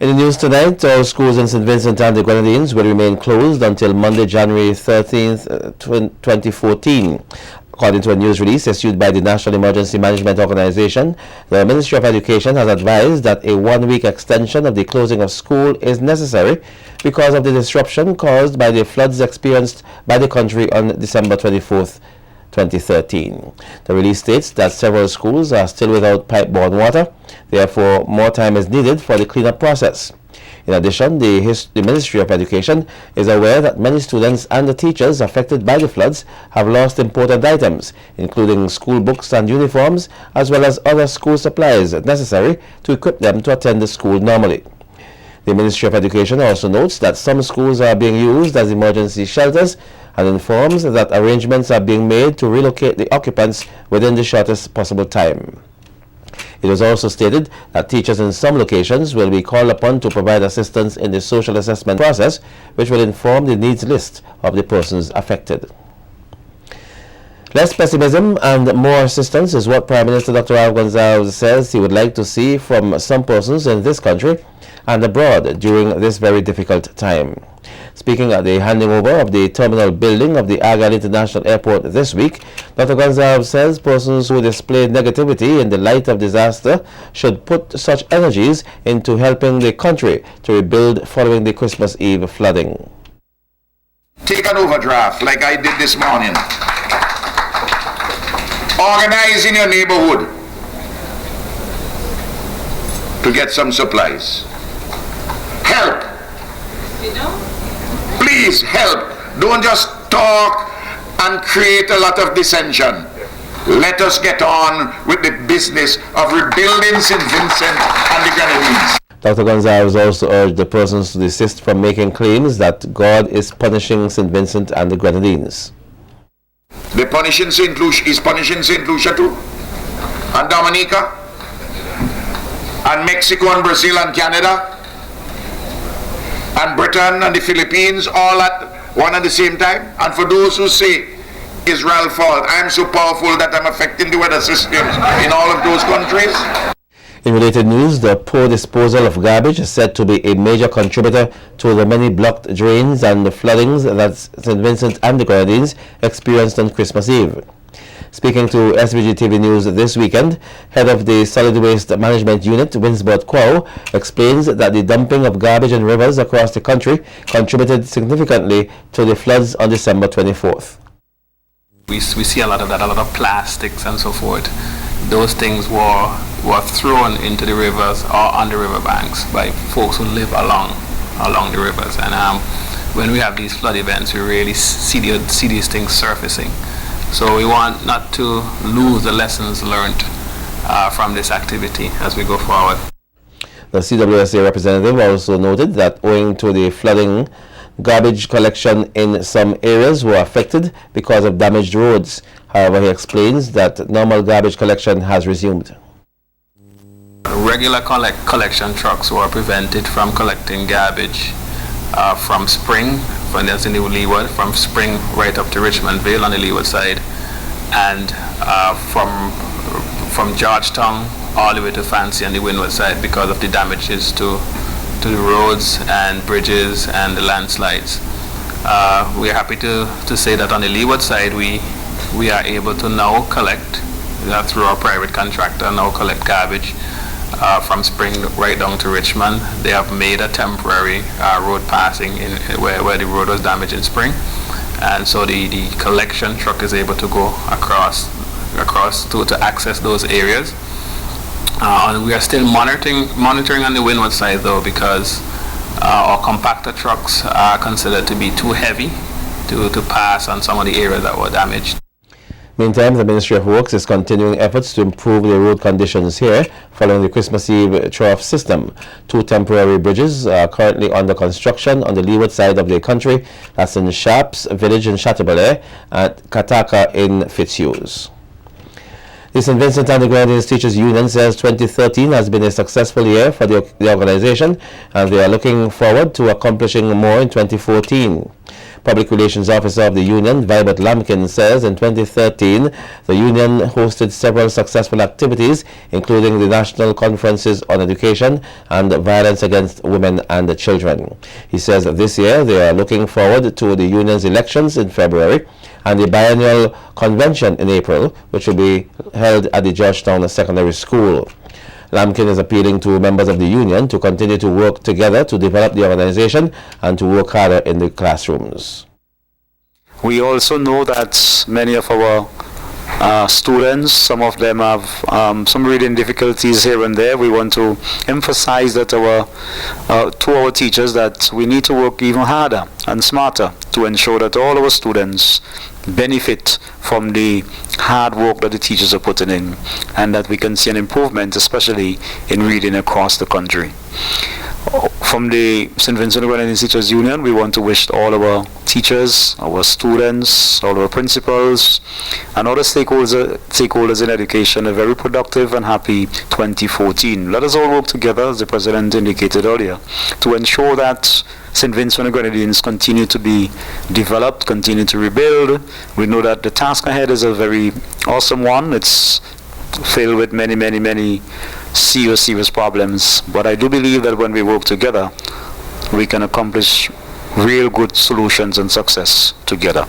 In the news tonight, all schools in St. Vincent and the Grenadines will remain closed until Monday, January 13th, 2014. According to a news release issued by the National Emergency Management Organization, the Ministry of Education has advised that a one-week extension of the closing of school is necessary because of the disruption caused by the floods experienced by the country on December 24th, 2013. The release states that several schools are still without pipe-borne water, therefore more time is needed for the cleanup process. In addition, the Ministry of Education is aware that many students and the teachers affected by the floods have lost important items, including school books and uniforms, as well as other school supplies necessary to equip them to attend the school normally. The Ministry of Education also notes that some schools are being used as emergency shelters and informs that arrangements are being made to relocate the occupants within the shortest possible time. It was also stated that teachers in some locations will be called upon to provide assistance in the social assessment process, which will inform the needs list of the persons affected. Less pessimism and more assistance is what Prime Minister Dr. Al Gonzalez says he would like to see from some persons in this country and abroad during this very difficult time. Speaking at the handing over of the terminal building of the Argyle International Airport this week, Dr. Gonzalez says persons who display negativity in the light of disaster should put such energies into helping the country to rebuild following the Christmas Eve flooding. Take an overdraft like I did this morning. Organize in your neighborhood to get some supplies. Help. Please help. Don't just talk and create a lot of dissension. Let us get on with the business of rebuilding St. Vincent and the Grenadines. Dr. Gonzalez also urged the persons to desist from making claims that God is punishing St. Vincent and the Grenadines. The punishing St. Lucia is punishing St. Lucia too, and Dominica, and Mexico and Brazil and Canada, and Britain and the Philippines, all at one and the same time. And for those who say Israel's fault, I am so powerful that I'm affecting the weather systems in all of those countries. In related news, the poor disposal of garbage is said to be a major contributor to the many blocked drains and the floodings that St. Vincent and the Grenadines experienced on Christmas Eve. Speaking to SVG-TV News this weekend, head of the Solid Waste Management Unit, Winsbert Quao, explains that the dumping of garbage in rivers across the country contributed significantly to the floods on December 24th. We see a lot of that, a lot of plastics and so forth. Those things were thrown into the rivers or on the river banks by folks who live along the rivers. And when we have these flood events, we really see these things surfacing. So we want not to lose the lessons learned from this activity as we go forward. The CWSA representative also noted that owing to the flooding, garbage collection in some areas were affected because of damaged roads. However, he explains that normal garbage collection has resumed. Regular collection trucks were prevented from collecting garbage from Spring, when that's in the Leeward, from Spring right up to Richmond Vale on the Leeward side, and from Georgetown all the way to Fancy on the Windward side because of the damages to the roads and bridges and the landslides. We are happy to say that on the Leeward side we are able to now collect, through our private contractor, collect garbage from Spring right down to Richmond. They have made a temporary road passing where the road was damaged in Spring, and so the collection truck is able to go across to access those areas. And we are still monitoring on the Windward side though, because our compactor trucks are considered to be too heavy to pass on some of the areas that were damaged. Meantime, the Ministry of Works is continuing efforts to improve the road conditions here following the Christmas Eve trough system. 2 temporary bridges are currently under construction on the leeward side of the country. That's in Sharps Village in Chateaubelair and Kataka in Fitzhughes. The St. Vincent and the Grenadines Teachers Union says 2013 has been a successful year for the organization, and they are looking forward to accomplishing more in 2014. Public Relations Officer of the Union, Vibert Lampkin, says in 2013 the Union hosted several successful activities, including the National Conferences on Education and Violence Against Women and Children. He says that this year they are looking forward to the Union's elections in February and the biennial convention in April, which will be held at the Georgetown Secondary School. Lampkin is appealing to members of the Union to continue to work together to develop the organization and to work harder in the classrooms. We also know that many of our students, some of them have some reading difficulties here and there. We want to emphasize that to our teachers that we need to work even harder and smarter to ensure that all our students benefit from the hard work that the teachers are putting in, and that we can see an improvement, especially in reading across the country. From the St. Vincent and Grenadines Teachers Union, we want to wish all our teachers, our students, all our principals, and other stakeholders in education a very productive and happy 2014. Let us all work together, as the President indicated earlier, to ensure that St. Vincent and Grenadines continue to be developed, continue to rebuild. We know that the task ahead is a very awesome one. It's filled with many serious problems. But I do believe that when we work together, we can accomplish real good solutions and success together.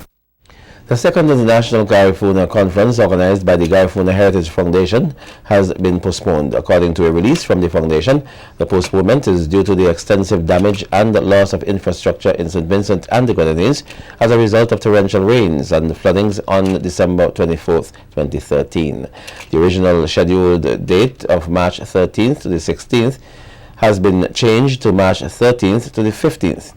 The second International Garifuna Conference, organized by the Garifuna Heritage Foundation, has been postponed. According to a release from the foundation, the postponement is due to the extensive damage and loss of infrastructure in St. Vincent and the Grenadines as a result of torrential rains and floodings on December 24th, 2013. The original scheduled date of March 13th to the 16th has been changed to March 13th to the 15th.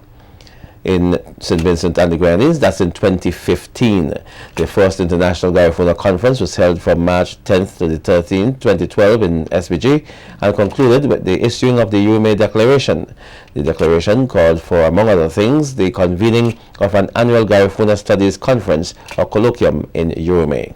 In St. Vincent and the Grenadines, that's in 2015. The first International Garifuna Conference was held from March 10th to the 13th, 2012 in SVG, and concluded with the issuing of the UMA Declaration. The declaration called for, among other things, the convening of an annual Garifuna Studies Conference or colloquium in UMA.